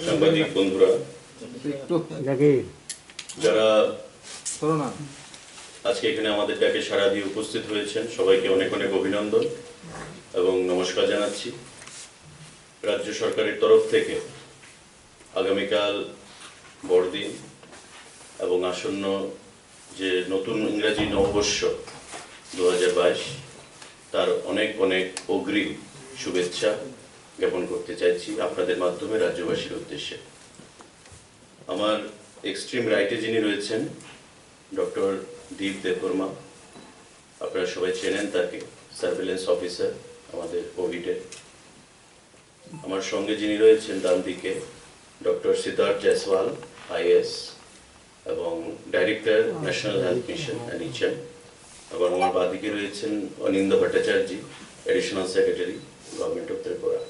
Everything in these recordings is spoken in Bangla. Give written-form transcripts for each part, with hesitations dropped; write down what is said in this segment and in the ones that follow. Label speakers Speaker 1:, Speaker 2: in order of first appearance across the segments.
Speaker 1: সাংবাদিক বন্ধুরা, যারা আজকে এখানে আমাদের ডাকে সাড়া দিয়ে উপস্থিত হয়েছেন, সবাইকে অনেক অনেক অভিনন্দন এবং নমস্কার জানাচ্ছি। রাজ্য সরকারের তরফ থেকে আগামীকাল বড়দিন এবং আসন্ন যে নতুন ইংরাজি নববর্ষ 2022 তার অনেক অনেক অগ্রিম শুভেচ্ছা জ্ঞাপন করতে চাইছি আপনাদের মাধ্যমে রাজ্যবাসীর উদ্দেশ্যে। আমার এক্সট্রিম রাইটে যিনি রয়েছেন ডক্টর দীপ দেববর্মা, আপনারা সবাই চেনেন তাকে, সার্ভেলেন্স অফিসার আমাদের কোভিডের। আমার সঙ্গে যিনি রয়েছেন ডান দিকে ডক্টর সিদ্ধার্থ জয়সওয়াল আইএস এবং director national health mission NHM, এবং আমার বাদিকে রয়েছেন Anindya Bhattacharya, additional secretary government of Tripura.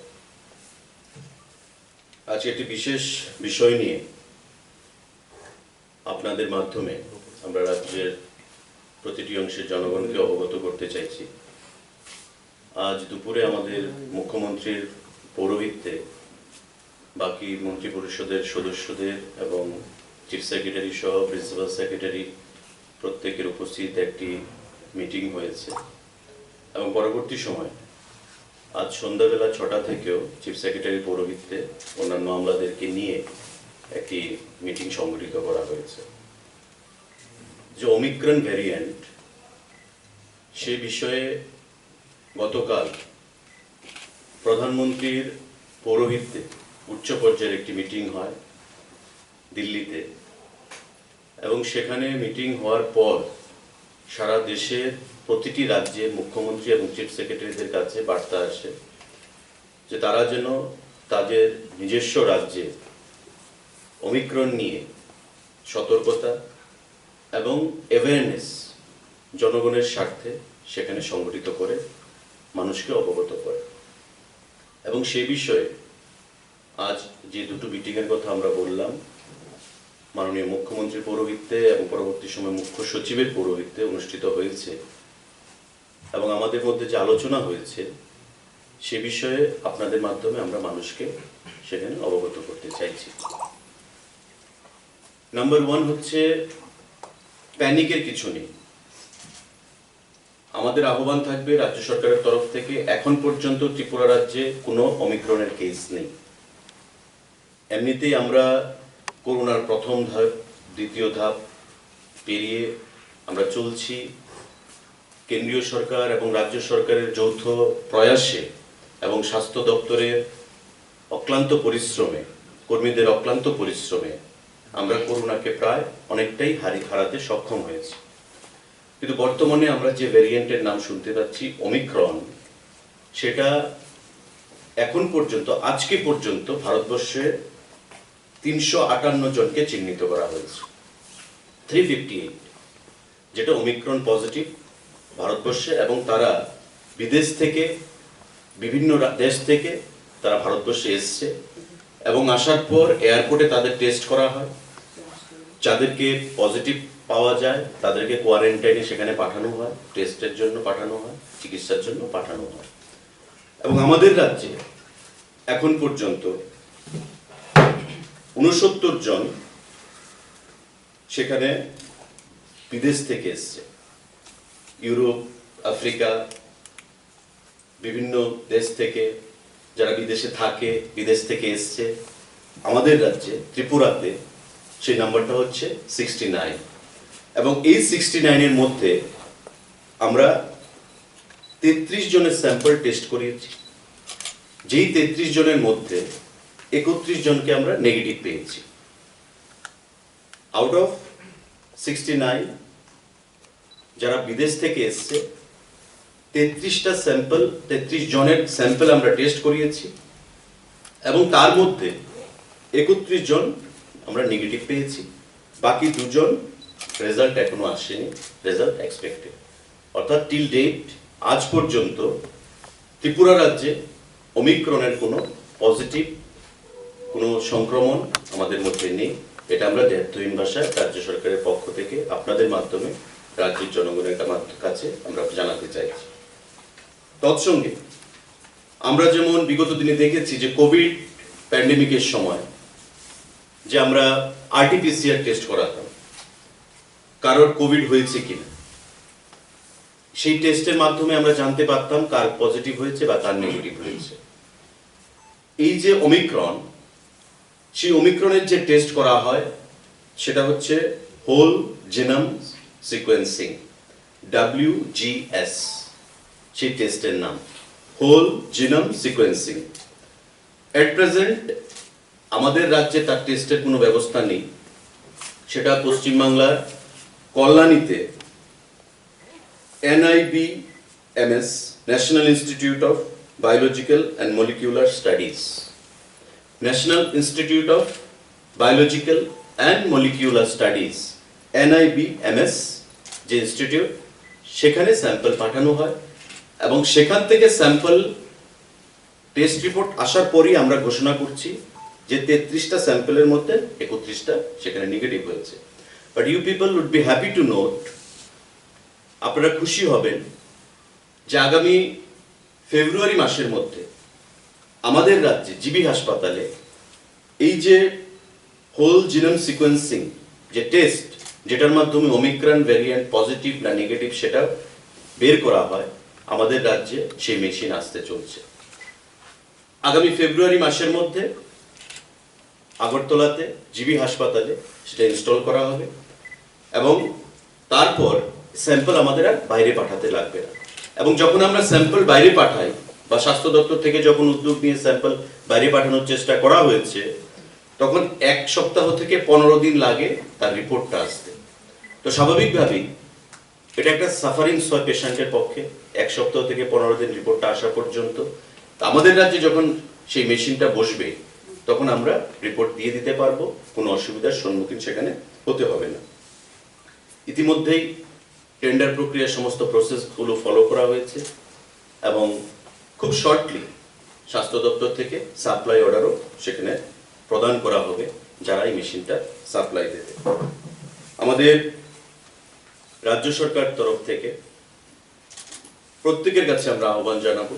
Speaker 1: আজকে একটি বিশেষ বিষয় নিয়ে আপনাদের মাধ্যমে আমরা রাজ্যের প্রতিটি অংশের জনগণকে অবগত করতে চাইছি। আজ দুপুরে আমাদের মুখ্যমন্ত্রীর পৌরোহিত্যে বাকি মন্ত্রী পরিষদের সদস্যদের এবং চিফ সেক্রেটারি সহ প্রিন্সিপাল সেক্রেটারি প্রত্যেকের উপস্থিতিতে একটি মিটিং হয়েছে এবং পরবর্তী সময় আজ সন্ধ্যাবেলা 6টা থেকেও চিফ সেক্রেটারি পৌরোহিত্যে অন্যান্য আমলাদেরকে নিয়ে একটি মিটিং সংগঠিত করা হয়েছে। যে ওমিক্রন ভ্যারিয়েন্ট, সে বিষয়ে গতকাল প্রধানমন্ত্রীর পৌরোহিত্যে উচ্চ পর্যায়ের একটি মিটিং হয় দিল্লিতে, এবং সেখানে মিটিং হওয়ার পর সারা দেশের প্রতিটি রাজ্যের মুখ্যমন্ত্রী এবং চিফ সেক্রেটারিদের কাছে বার্তা আসে যে তারা যেন তাদের নিজস্ব রাজ্যে ওমিক্রন নিয়ে সতর্কতা এবং অ্যাওয়ারনেস জনগণের স্বার্থে সেখানে সংগঠিত করে মানুষকে অবগত করে। এবং সে বিষয়ে আজ যে দুটো মিটিংয়ের কথা আমরা বললাম, মাননীয় মুখ্যমন্ত্রীর পৌরোহিত্যে এবং পরবর্তী সময় মুখ্য সচিবের পৌরোহিত্যে অনুষ্ঠিত হয়েছে, এবং আমাদের মধ্যে যে আলোচনা হয়েছে সে বিষয়ে আপনাদের মাধ্যমে আমরা মানুষকে সেখানে অবগত করতে চাইছি। নাম্বার 1 হচ্ছে প্যানিকের কিছু নেই। আমাদের আহ্বান থাকবে রাজ্য সরকারের তরফ থেকে, এখন পর্যন্ত ত্রিপুরা রাজ্যে কোনো ওমিক্রনের কেস নেই। এমনিতেই আমরা করোনার প্রথম ধাপ দ্বিতীয় ধাপ পেরিয়ে আমরা চলছি। কেন্দ্রীয় সরকার এবং রাজ্য সরকারের যৌথ প্রয়াসে এবং স্বাস্থ্য দপ্তরের অক্লান্ত পরিশ্রমে, কর্মীদের অক্লান্ত পরিশ্রমে আমরা করোনাকে প্রায় অনেকটাই হারাতে সক্ষম হয়েছি। কিন্তু বর্তমানে আমরা যে ভ্যারিয়েন্টের নাম শুনতে পাচ্ছি ওমিক্রন, সেটা এখন পর্যন্ত আজকে পর্যন্ত ভারতবর্ষে 358 জনকে চিহ্নিত করা হয়েছে। 358 যেটা ওমিক্রন পজিটিভ ভারতবর্ষে, এবং তারা বিদেশ থেকে, বিভিন্ন দেশ থেকে তারা ভারতবর্ষে এসছে এবং আসার পর এয়ারপোর্টে তাদের টেস্ট করা হয়। যাদেরকে পজিটিভ পাওয়া যায় তাদেরকে কোয়ারেন্টাইনে সেখানে পাঠানো হয়, টেস্টের জন্য পাঠানো হয়, চিকিৎসার জন্য পাঠানো হয়। এবং আমাদের রাজ্যে এখন পর্যন্ত 69 জন সেখানে বিদেশ থেকে এসছে। ইউরোপ, আফ্রিকা, বিভিন্ন দেশ থেকে যারা বিদেশে থাকে, বিদেশ থেকে এসছে। আমাদের রাজ্যে ত্রিপুরাতে সেই নাম্বারটা হচ্ছে 69, এবং এই 69 এর মধ্যে আমরা 33 জনের স্যাম্পল টেস্ট করিয়েছি। যেই 33 জনের মধ্যে 31 জনকে আমরা নেগেটিভ পেয়েছি। আউট অফ 69 যারা বিদেশ থেকে এসছে, 33 জনের স্যাম্পল আমরা টেস্ট করিয়েছি, এবং তার মধ্যে 31 জন আমরা নেগেটিভ পেয়েছি। বাকি 2 জন রেজাল্ট এখনো আসেনি, রেজাল্ট এক্সপেক্টেড। অর্থাৎ টিল ডেট আজ পর্যন্ত ত্রিপুরা রাজ্যে ওমিক্রনের কোনো পজিটিভ কোনো সংক্রমণ আমাদের মধ্যে নেই। এটা আমরা দ্ব্যর্থহীন ভাষায় রাজ্য সরকারের পক্ষ থেকে আপনাদের মাধ্যমে রাজ্যের জনগণের কাছে আমরা জানাতে চাইছি। তৎসঙ্গে আমরা যেমন বিগত দিনে দেখেছি যে কোভিড প্যান্ডেমিকের সময় যে আমরা আরটিপিসিআর টেস্ট করাতাম কারোর কোভিড হয়েছে কিনা। সেই টেস্টের মাধ্যমে আমরা জানতে পারতাম কার পজিটিভ হয়েছে বা কার নেগেটিভ হয়েছে। এই যে ওমিক্রন, সেই ওমিক্রনের যে টেস্ট করা হয় সেটা হচ্ছে হোল জিনোম সিকোয়েন্সিং, WGS সেই টেস্টের নাম, whole genome sequencing. At present আমাদের রাজ্যে তার টেস্টের কোনো ব্যবস্থা নেই। সেটা পশ্চিমবাংলার কল্যাণীতে NIBMS, national institute of biological and molecular studies, national institute of biological and molecular studies, NIBMS যে ইনস্টিটিউট, সেখানে স্যাম্পল পাঠানো হয় এবং সেখান থেকে স্যাম্পল টেস্ট রিপোর্ট আসার পরই আমরা ঘোষণা করছি যে 33টা স্যাম্পলের মধ্যে 31টা সেখানে নেগেটিভ হয়েছে। But you people would be happy to note, আপনারা খুশি হবেন যে আগামী ফেব্রুয়ারি মাসের মধ্যে আমাদের রাজ্যে জিবি হাসপাতালে এই যে হোল জিনোম সিকোয়েন্সিং যে টেস্ট, যেটার মাধ্যমে ওমিক্রন ভ্যারিয়েন্ট পজিটিভ না নেগেটিভ সেটা বের করা হয়, আমাদের রাজ্যে সেই মেশিন আসতে চলছে। আগামী ফেব্রুয়ারি মাসের মধ্যে আগরতলাতে জিবি হাসপাতালে সেটা ইনস্টল করা হবে এবং তারপর স্যাম্পল আমাদের আর বাইরে পাঠাতে লাগবে না। এবং যখন আমরা স্যাম্পল বাইরে পাঠাই বা স্বাস্থ্য দপ্তর থেকে যখন উদ্যোগ নিয়ে স্যাম্পল বাইরে পাঠানোর চেষ্টা করা হয়েছে, তখন 1 সপ্তাহ থেকে 15 দিন লাগে তার রিপোর্টটা আসতে। তো স্বাভাবিকভাবেই এটা একটা সাফারিংস হয় পেশেন্টের পক্ষে, 1 সপ্তাহ থেকে 15 দিন রিপোর্টটা আসা পর্যন্ত। আমাদের রাজ্যে যখন সেই মেশিনটা বসবে তখন আমরা রিপোর্ট দিয়ে দিতে পারবো, কোনো অসুবিধার সম্মুখীন সেখানে হতে হবে না। ইতিমধ্যেই টেন্ডার প্রক্রিয়ার সমস্ত প্রসেসগুলো ফলো করা হয়েছে এবং খুব শর্টলি স্বাস্থ্য দপ্তর থেকে সাপ্লাই অর্ডারও সেখানে প্রদান করা হবে যারা এই মেশিনটা সাপ্লাই দেবে। আমাদের রাজ্য সরকার তরফ থেকে প্রত্যেকের কাছে আমরা আহ্বান জানাবো,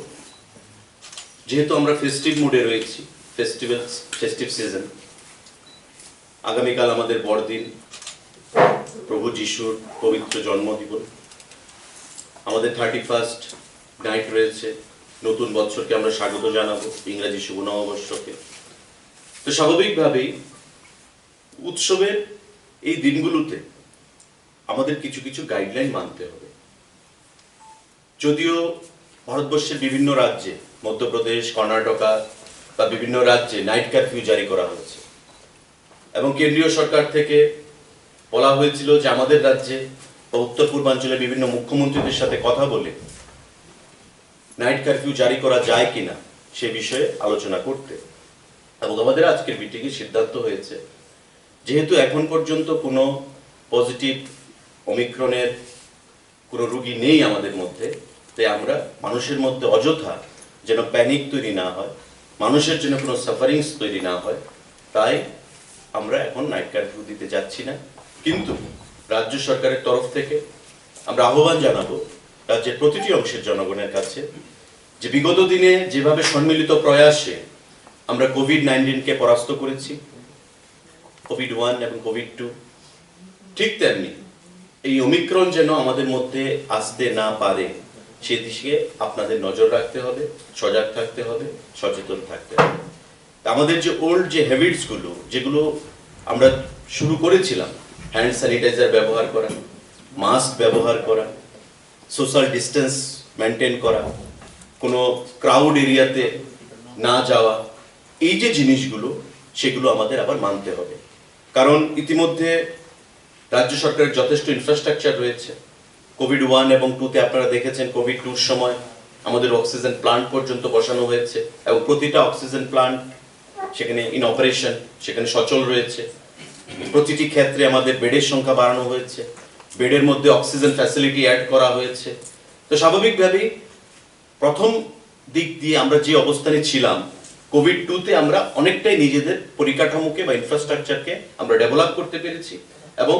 Speaker 1: যেহেতু আমরা ফেস্টিভ মুডে রয়েছি, ফেস্টিভ সিজন, আগামীকাল আমাদের বড়দিন, প্রভু যিশুর পবিত্র জন্মদিবস, আমাদের 31st নাইট রয়েছে, নতুন বছরকে আমরা স্বাগত জানাবো, ইংরেজি শুভ নববর্ষকে। তো স্বাভাবিকভাবেই উৎসবের এই দিনগুলোতে আমাদের কিছু কিছু গাইডলাইন মানতে হবে। যদিও ভারতবর্ষের বিভিন্ন রাজ্যে, মধ্যপ্রদেশ, কর্ণাটকা বা বিভিন্ন রাজ্যে নাইট কারফিউ জারি করা হয়েছে এবং কেন্দ্রীয় সরকার থেকে বলা হয়েছিল যে আমাদের রাজ্যে বা উত্তর পূর্বাঞ্চলের বিভিন্ন মুখ্যমন্ত্রীদের সাথে কথা বলে নাইট কারফিউ জারি করা যায় কিনা সে বিষয়ে আলোচনা করতে। এবং আমাদের আজকের মিটিংয়ে সিদ্ধান্ত হয়েছে, যেহেতু এখন পর্যন্ত কোনো পজিটিভ ওমিক্রনের কোনো রোগী নেই আমাদের মধ্যে, তাই আমরা মানুষের মধ্যে অযথা যেন প্যানিক তৈরি না হয়, মানুষের জন্য কোনো সাফারিংস তৈরি না হয়, তাই আমরা এখন নাইট কারফিউ দিতে যাচ্ছি না। কিন্তু রাজ্য সরকারের তরফ থেকে আমরা আহ্বান জানাবো রাজ্যের প্রতিটি অংশের জনগণের কাছে যে বিগত দিনে যেভাবে সম্মিলিত প্রয়াসে আমরা কোভিড-19কে পরাস্ত করেছি, কোভিড-1 এবং কোভিড-2, ঠিক তেমনি এই ওমিক্রন যেন আমাদের মধ্যে আসতে না পারে সেদিকে আপনাদের নজর রাখতে হবে, সজাগ থাকতে হবে, সচেতন থাকতে হবে। আমাদের যে ওল্ড যে হ্যাবিটসগুলো, যেগুলো আমরা শুরু করেছিলাম, হ্যান্ড স্যানিটাইজার ব্যবহার করা, মাস্ক ব্যবহার করা, সোশ্যাল ডিস্টেন্স মেনটেন করা, কোনো ক্রাউড এরিয়াতে না যাওয়া, এই যে জিনিসগুলো সেগুলো আমাদের আবার মানতে হবে। কারণ ইতিমধ্যে রাজ্য সরকারের যথেষ্ট ইনফ্রাস্ট্রাকচার রয়েছে। কোভিড-1 এবং 2তে আপনারা দেখেছেন, কোভিড-2 সময় আমাদের অক্সিজেন প্লান্ট পর্যন্ত বসানো হয়েছে এবং প্রতিটা অক্সিজেন প্লান্ট সেখানে ইন অপারেশন, সেখানে সচল রয়েছে। প্রতিটি ক্ষেত্রে আমাদের বেডের সংখ্যা বাড়ানো হয়েছে, বেডের মধ্যে অক্সিজেন ফ্যাসিলিটি অ্যাড করা হয়েছে। তো স্বাভাবিকভাবেই প্রথম দিক দিয়ে আমরা যে অবস্থানে ছিলাম, কোভিড-2তে আমরা অনেকটাই নিজেদের পরিকাঠামোকে বা ইনফ্রাস্ট্রাকচারকে আমরা ডেভেলপ করতে পেরেছি এবং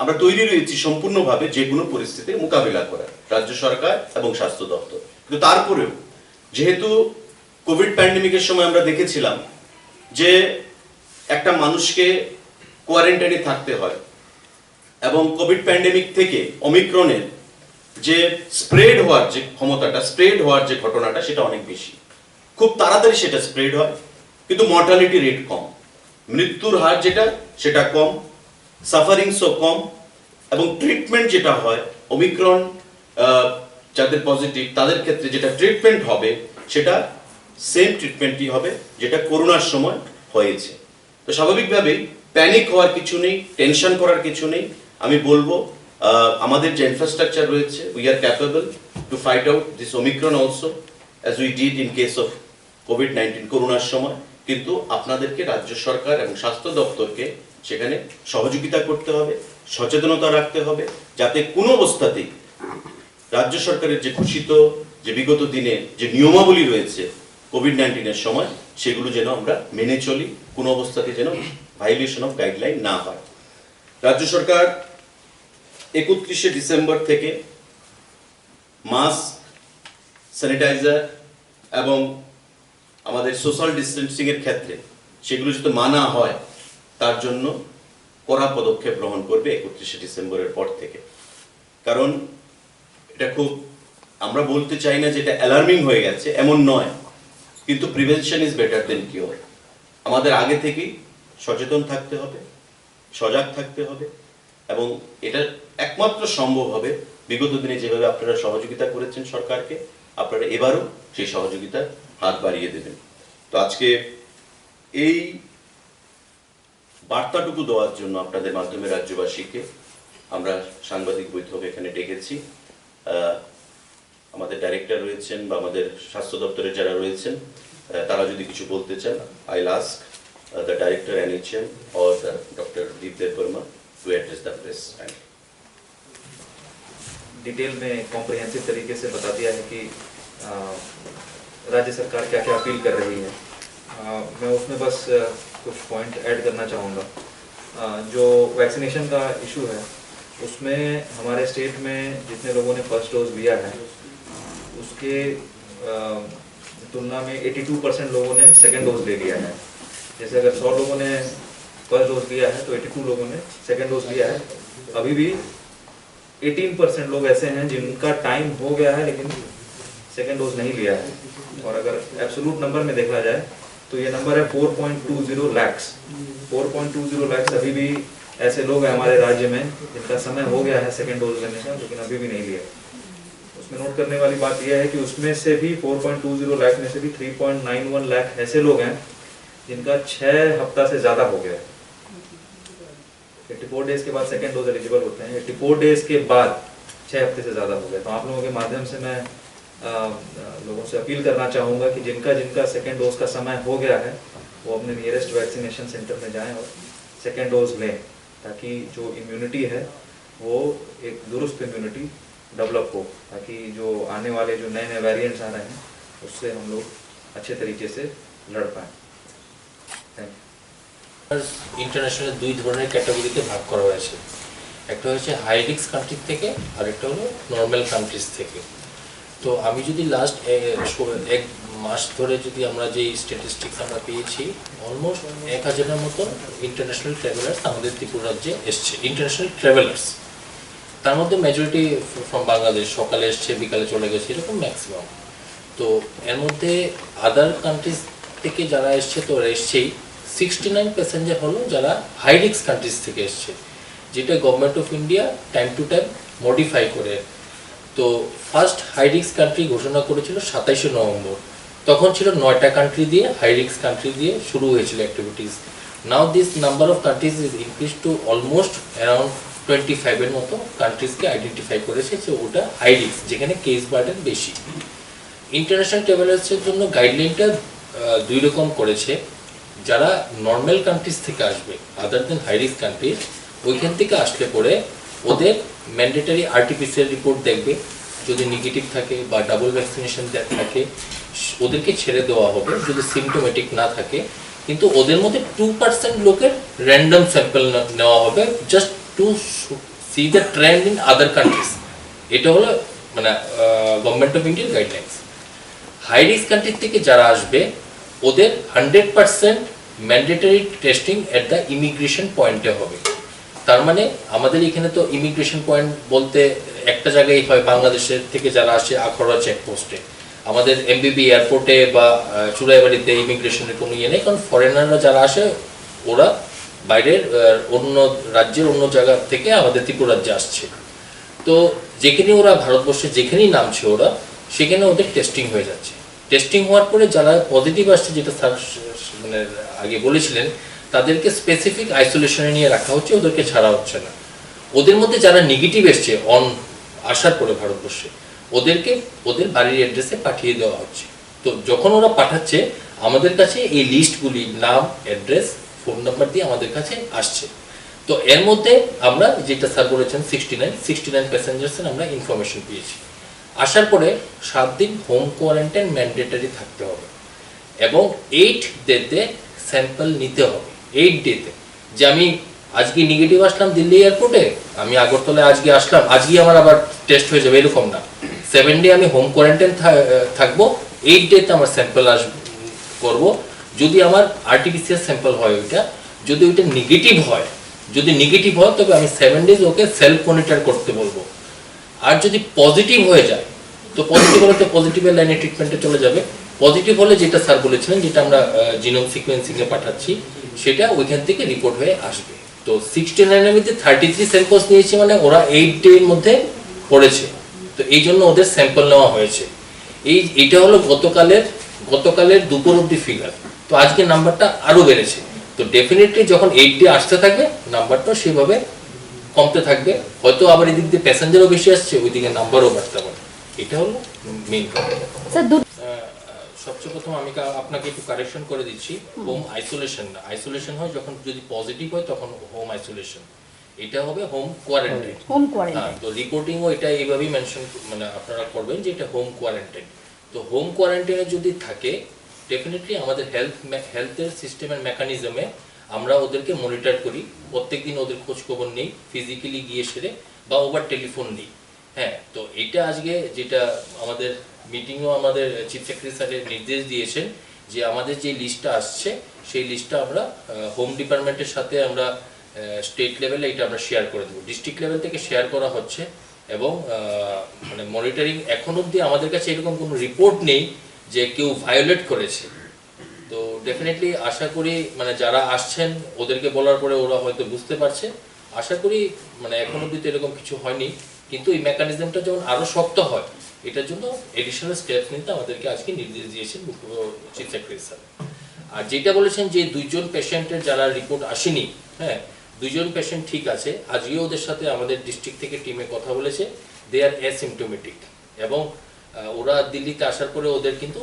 Speaker 1: আমরা তৈরি রয়েছি সম্পূর্ণভাবে যে কোনো পরিস্থিতির মোকাবিলা করার, রাজ্য সরকার এবং স্বাস্থ্য দপ্তর। কিন্তু তারপরেও যেহেতু কোভিড প্যান্ডেমিকের সময় আমরা দেখেছিলাম যে একটা মানুষকে কোয়ারেন্টাইনে থাকতে হয় এবং কোভিড প্যান্ডেমিক থেকে ওমিক্রনের যে স্প্রেড হওয়ার যে ক্ষমতাটা, স্প্রেড হওয়ার যে ঘটনাটা, সেটা অনেক বেশি, খুব তাড়াতাড়ি সেটা স্প্রেড হয়, কিন্তু মর্টালিটি রেট কম, মৃত্যুর হার যেটা সেটা কম, সাফারিংসও কম, এবং ট্রিটমেন্ট যেটা হয় ওমিক্রন যাদের পজিটিভ তাদের ক্ষেত্রে যেটা ট্রিটমেন্ট হবে সেটা সেম ট্রিটমেন্টই হবে যেটা করোনার সময় হয়েছে। তো স্বাভাবিকভাবেই প্যানিক হওয়ার কিছু নেই, টেনশন করার কিছু নেই। আমি বলবো আমাদের যে ইনফ্রাস্ট্রাকচার রয়েছে, we are capable to fight out this Omicron also as we did in case of COVID-19 করোনার সময়। কিন্তু আপনাদেরকে রাজ্য সরকার এবং স্বাস্থ্য দপ্তরকে সেখানে সহযোগিতা করতে হবে, সচেতনতা রাখতে হবে, যাতে কোনো অবস্থাতেই রাজ্য সরকারের যে ঘোষিত যে বিগত দিনে যে নিয়মাবলী রয়েছে কোভিড-19 সময়, সেগুলো যেন আমরা মেনে চলি, কোনো অবস্থাতে যেন ভায়োলেশন অফ গাইডলাইন না হয়। রাজ্য সরকার 31শে ডিসেম্বর থেকে মাস্ক, স্যানিটাইজার এবং আমাদের সোশ্যাল ডিস্টেন্সিং এর ক্ষেত্রে সেগুলো যাতে মানা হয় তার জন্য কড়া পদক্ষেপ গ্রহণ করবে 31শে ডিসেম্বরের পর থেকে। কারণ এটা খুব, আমরা বলতে চাই না যে এটা অ্যালার্মিং হয়ে গেছে, এমন নয়, কিন্তু prevention is better then cure. আমাদের আগে থেকেই সচেতন থাকতে হবে, সজাগ থাকতে হবে, এবং এটা একমাত্র সম্ভব হবে বিগত দিনে যেভাবে আপনারা সহযোগিতা করেছেন সরকারকে, আপনারা এবারও সেই সহযোগিতার হাত বাড়িয়ে দেবেন। তো আজকে এই বার্তাটুকু দেওয়ার জন্য আপনাদের মাধ্যমে রাজ্যবাসীকে আমরা সাংবাদিক বৈঠক এখানে ডেকেছি। আমাদের ডাইরেক্টর রয়েছেন বা আমাদের স্বাস্থ্য দপ্তরের যারা রয়েছেন তারা যদি কিছু বলতে চান, I will ask the director NHM or Dr. Deepdev Verma to address the press.
Speaker 2: Detail में कॉम्प्रिहेंसिव तरीके से बता दिया है कि राज्य सरकार क्या क्या अपील कर रही है। मैं उसमें बस कुछ पॉइंट ऐड करना चाहूँगा। जो वैक्सीनेशन का इशू है उसमें हमारे स्टेट में जितने लोगों ने फर्स्ट डोज लिया है उसके तुलना में 82% लोगों ने सेकेंड डोज ले लिया है। जैसे अगर 100 लोगों ने फर्स्ट डोज लिया है तो 82 लोगों ने सेकेंड डोज लिया है। अभी भी 18% लोग ऐसे हैं जिनका टाइम हो गया है लेकिन सेकेंड डोज नहीं लिया है। और अगर एब्सोल्यूट नंबर में देखा जाए तो ये नंबर है 4.20 lakhs। 4.20 lakhs अभी भी ऐसे लोग हैं हमारे राज्य में जिनका समय हो गया है सेकेंड डोज लेने का लेकिन अभी भी नहीं लिया। उसमें नोट करने वाली बात यह है कि उसमें से भी 4.20 लाख में से भी 3.91 लाख ऐसे लोग हैं जिनका 6 हफ्ता से ज्यादा हो गया है। 84 डेज के बाद सेकेंड डोज एलिजिबल होते हैं, 84 डेज के बाद 6 हफ्ते से ज्यादा हो गया। तो आप लोगों के माध्यम से मैं लोगों से अपील करना चाहूँगा कि जिनका जिनका सेकेंड डोज का समय हो गया है वो अपने नियरेस्ट वैक्सीनेशन सेंटर में जाएं और सेकेंड डोज लें, ताकि जो इम्यूनिटी है वो एक दुरुस्त इम्यूनिटी डेवलप हो, ताकि जो आने वाले जो नए नए वेरिएंट्स आ रहे हैं उससे हम लोग अच्छे तरीके से लड़ पाएँ। Thank you.
Speaker 3: ইন্টারন্যাশনাল দুই ধরনের ক্যাটাগরিতে ভাগ করা হয়েছে, একটা হচ্ছে হাই রিস্ক কান্ট্রি থেকে আর একটা হলো নর্মাল কান্ট্রিজ থেকে। তো আমি যদি লাস্ট এক মাস ধরে যদি আমরা যে স্ট্যাটিস্টিক্স আমরা পেয়েছি, অলমোস্ট 1000-এর মতো ইন্টারন্যাশনাল ট্রাভেলার্স আমাদের ত্রিপুরা রাজ্যে এসছে। ইন্টারন্যাশনাল ট্রাভেলার্স, তার মধ্যে মেজরিটি ফ্রম বাংলাদেশ, সকালে এসছে বিকালে চলে গেছে, এরকম ম্যাক্সিমাম। তো এর মধ্যে আদার কান্ট্রিজ থেকে যারা এসছে তো এসছেই, 69 প্যাসেঞ্জার হলো যারা হাই রিস্ক কান্ট্রিজ থেকে এসছে, যেটা government of India time to time modify করে। তো ফার্স্ট হাই রিস্ক কান্ট্রি ঘোষণা করেছিল 27শে নভেম্বর, তখন ছিল 9টা কান্ট্রি দিয়ে, হাই রিস্ক কান্ট্রি দিয়ে শুরু হয়েছিল activities. Now this number of countries is increase to almost around 25-এর মতো কান্ট্রিজকে আইডেন্টিফাই করেছে যে ওটা হাই রিস্ক, যেখানে কেস বার্ডেন বেশি। ইন্টারন্যাশনাল ট্রাভেলার্সের জন্য গাইডলাইনটা দুই রকম করেছে। যারা নর্মাল কান্ট্রিজ থেকে আসবে, আদার দেন হাই রিস্ক কান্ট্রিজ, ওইখান থেকে আসলে পরে ওদের ম্যান্ডেটারি RT-PCR রিপোর্ট দেখবে, যদি নেগেটিভ থাকে বা ডাবল ভ্যাকসিনেশন থাকে ওদেরকে ছেড়ে দেওয়া হবে যদি সিমটোমেটিক না থাকে। কিন্তু ওদের মধ্যে 2% লোকের র্যান্ডম স্যাম্পল নেওয়া হবে, just to see the trend in other countries. এটা হলো মানে গভর্নমেন্ট অফ ইন্ডিয়ার গাইডলাইন্স। হাই রিস্ক কান্ট্রি থেকে যারা আসবে ওদের 100% mandatory testing at the immigration পয়েন্টে হবে। তার মানে আমাদের এখানে তো ইমিগ্রেশন পয়েন্ট বলতে একটা জায়গায় হয়, বাংলাদেশের থেকে যারা আসে আখড়া চেকপোস্টে, আমাদের এমবিবি এয়ারপোর্টে বা চুড়াইবাড়িতে ইমিগ্রেশনের কোনো ইয়ে নেই, কারণ ফরেনাররা যারা আসে ওরা বাইরের অন্য রাজ্যের অন্য জায়গা থেকে আমাদের ত্রিপুরা রাজ্যে আসছে। তো যেখানে ওরা ভারতবর্ষে যেখানেই নামছে ওরা সেখানে ওদের টেস্টিং হয়ে যাচ্ছে। টেস্টিং হওয়ার পরে যারা পজিটিভ আসছে, যেটা স্যার মানে আগে বলেছিলেন, তাদেরকে স্পেসিফিক আইসোলেশনে নিয়ে রাখা হচ্ছে, ওদেরকে ছাড়া হচ্ছে না। ওদের মধ্যে যারা নেগেটিভ এসছে আসার পরে ভারতবর্ষে, ওদেরকে ওদের বাড়ির অ্যাড্রেসে পাঠিয়ে দেওয়া হচ্ছে। তো যখন ওরা পাঠাচ্ছে আমাদের কাছে এই লিস্টগুলি নাম, অ্যাড্রেস, ফোন নাম্বার দিয়ে আমাদের কাছে আসছে। তো এর মধ্যে আমরা যেটা স্যার বলেছেন 69 প্যাসেঞ্জার্সের আমরা ইনফরমেশন পেয়েছি। আসার পরে 7 দিন হোম কোয়ারেন্টাইন ম্যান্ডেটরি থাকতে হবে এবং 8 ডেতে স্যাম্পল নিতে হবে। 8 ডেতে, যে আমি আজকে নেগেটিভ আসলাম দিল্লি এয়ারপোর্টে, আমি আগরতলায় আজকে আসলাম, আজকে আমার আবার টেস্ট হয়ে যাবে এরকম না। 7 ডে আমি হোম কোয়ারেন্টাইন থাকবো, 8 ডেতে আমার স্যাম্পল করব। যদি আমার আরটিপিসিআর স্যাম্পল হয় ওইটা, যদি ওইটা নেগেটিভ হয়, তবে আমি 7 ডেজ ওকে সেলফ মনিটর করতে বলবো। আর যদি পজিটিভ হয়ে যায়, তো পজিটিভ হলে তো পজিটিভের লাইনে ট্রিটমেন্টে চলে যাবে। পজিটিভ হলে যেটা স্যার বলেছিলেন, যেটা আমরা জিনোম সিকোয়েন্সিংয়ে পাঠাচ্ছি, সেটা ওইখান থেকে রিপোর্ট হয়ে আসবে। তো 69 এর মধ্যে 33 স্যাম্পলস নিয়েছি, মানে ওরা 8 ডের মধ্যে পড়েছে, তো এই জন্য ওদের স্যাম্পল নেওয়া হয়েছে। এইটা হলো গতকালের দুপুর অব্দি ফিগার। তো আজকে নাম্বারটা আরো বেড়েছে। তো ডেফিনেটলি যখন 8 ডে আসতে থাকবে নাম্বারটা সেভাবে কমতে থাকবে। হয়তো আবার এদিক দিয়ে প্যাসেঞ্জারও বেশি আসছে, ওইদিকে নাম্বারও বাড়তে পারে। এটা হলো মেইন প্রবলেম। সবচেয়ে প্রথম আমি আপনাকে একটু কারেকশন করে দিচ্ছি, হোম আইসোলেশন না। আইসোলেশন হয় যখন যদি পজিটিভ হয় তখন হোম আইসোলেশন, এটা হবে হোম কোয়ারেন্টাইন। হ্যাঁ, তো রিপোর্টিংও এটা এইভাবেই মেনশন মানে আপনারা করবেন যে এটা হোম কোয়ারেন্টাইন। তো হোম কোয়ারেন্টাইনে যদি থাকে, ডেফিনেটলি আমাদের হেলথের সিস্টেমের মেকানিজমে আমরা ওদেরকে মনিটর করি, প্রত্যেকদিন ওদের খোঁজ খবর নেই, ফিজিক্যালি গিয়ে সেরে বা ওভার টেলিফোন নেই। হ্যাঁ, তো এইটা আজকে যেটা আমাদের মিটিংও আমাদের চিফ সেক্রেটারি স্যারের নির্দেশ দিয়েছেন যে আমাদের যে লিস্টটা আসছে সেই লিস্টটা আমরা হোম ডিপার্টমেন্টের সাথে আমরা স্টেট লেভেলে এটা আমরা শেয়ার করে দেবো। ডিস্ট্রিক্ট লেভেল থেকে শেয়ার করা হচ্ছে এবং মানে মনিটরিং এখন অবধি আমাদের কাছে এরকম কোনো রিপোর্ট নেই যে কেউ ভায়োলেট করেছে। তো ডেফিনেটলি আশা করি মানে যারা আসছেন ওদেরকে বলার পরে ওরা হয়তো বুঝতে পারছে, আশা করি মানে এখন অবধি তো এরকম কিছু হয়নি। কিন্তু এই মেকানিজমটা যখন আরো শক্ত হয়, এটার জন্য এডিশনাল স্টেপস নিতে আমাদেরকে আজকে নির্দেশ দিয়েছেন চিফ সেক্রেটারি স্যার। আর যেটা বলেছেন যে 2জন পেশেন্টের যারা রিপোর্ট আসেনি, হ্যাঁ 2জন পেশেন্ট ঠিক আছে, আজকে ওদের সাথে আমাদের ডিস্ট্রিক্ট থেকে টিমে কথা বলেছে, দে আর অ্যাসিম্পটোমেটিক এবং ওরা দিল্লিতে আসার পরে ওদের কিন্তু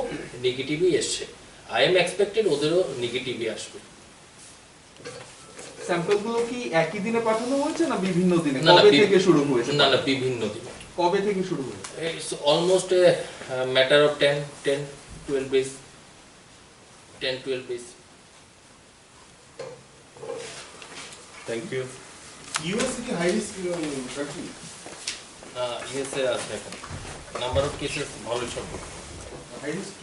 Speaker 3: নেগেটিভই এসছে। আই এম এক্সপেক্টেড ওদেরও নেগেটিভই আসবে।
Speaker 4: স্যাম্পলগুলো কি একই দিনে পাঠানো হয়েছে না বিভিন্ন দিনে?
Speaker 3: না,
Speaker 4: কবে থেকে শুরু হয়েছে?
Speaker 3: না, বিভিন্ন দিনে।
Speaker 4: কবে থেকে শুরু হয়েছে?
Speaker 3: It's almost a matter of 10-12 days. 10-12 days.
Speaker 1: Thank you.
Speaker 5: USA কি হাই রিস্ক কান্ট্রি?
Speaker 3: USA আছে এখন। নাম্বার অফ কেসেস ভালো সম্ভব।
Speaker 5: High risk